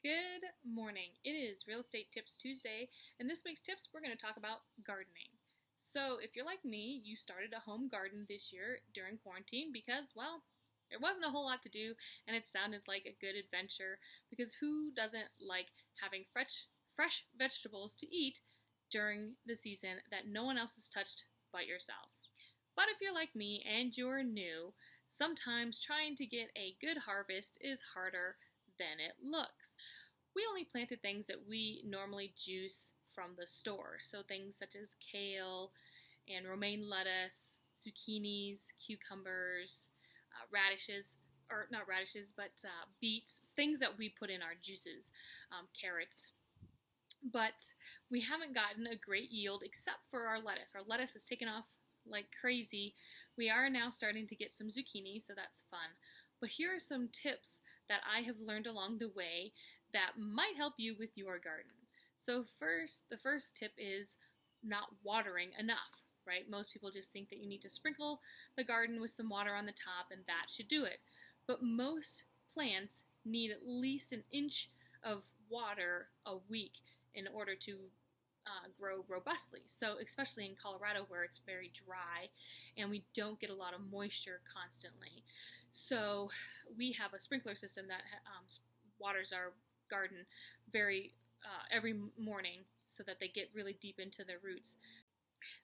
Good morning. It is Real Estate Tips Tuesday, and this week's tips we're going to talk about gardening. So, if you're like me, you started a home garden this year during quarantine because, well, there wasn't a whole lot to do, and it sounded like a good adventure because who doesn't like having fresh vegetables to eat during the season that no one else has touched but yourself? But if you're like me and you're new, sometimes trying to get a good harvest is harder than it looks. We only planted things that we normally juice from the store, so things such as kale and romaine lettuce, zucchinis, cucumbers, radishes, or not radishes, but beets, things that we put in our juices, carrots. But we haven't gotten a great yield except for our lettuce. Our lettuce has taken off like crazy. We are now starting to get some zucchini, so that's fun. But here are some tips that I have learned along the way that might help you with your garden. So the first tip is not watering enough, right? Most people just think that you need to sprinkle the garden with some water on the top and that should do it. But most plants need at least an inch of water a week in order to grow robustly. So especially in Colorado where it's very dry and we don't get a lot of moisture constantly. So we have a sprinkler system that waters our garden every morning so that they get really deep into their roots.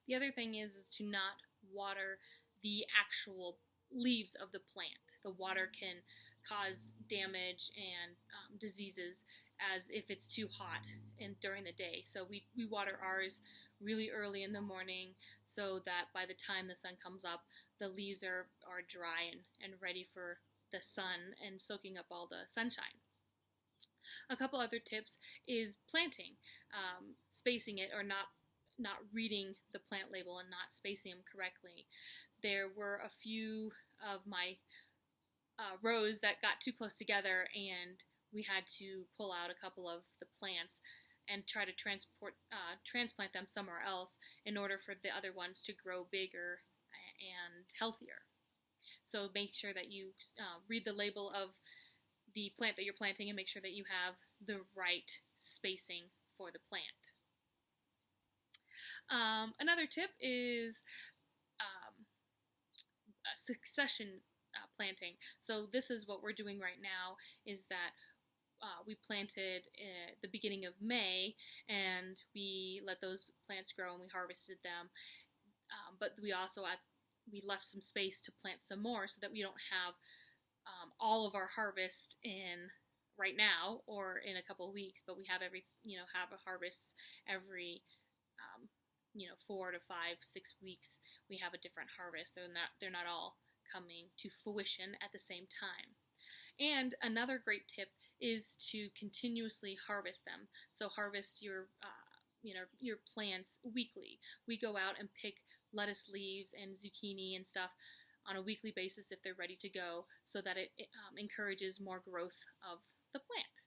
The other thing is to not water the actual leaves of the plant. The water can cause damage and diseases as if it's too hot during the day. So we water ours really early in the morning so that by the time the sun comes up, the leaves are dry and ready for the sun and soaking up all the sunshine. A couple other tips is planting, spacing it or not reading the plant label and not spacing them correctly. There were a few of my rows that got too close together and we had to pull out a couple of the plants and try to transplant them somewhere else in order for the other ones to grow bigger and healthier. So make sure that you read the label of the plant that you're planting and make sure that you have the right spacing for the plant. Another tip is succession planting. So this is what we're doing right now is that we planted at the beginning of May and we let those plants grow and we harvested them. But we also we left some space to plant some more so that we don't have all of our harvest in right now or in a couple of weeks, but we have have a harvest every 4 to 5, 6 weeks. We have a different harvest. They're not all coming to fruition at the same time. And another great tip is to continuously harvest them. So harvest your plants weekly. We go out and pick lettuce leaves and zucchini and stuff on a weekly basis if they're ready to go so that it encourages more growth of the plant.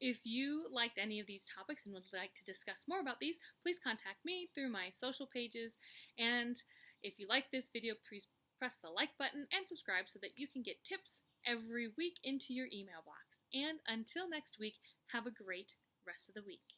If you liked any of these topics and would like to discuss more about these, please contact me through my social pages. And if you like this video, please press the like button and subscribe so that you can get tips every week into your email box. And until next week, have a great rest of the week.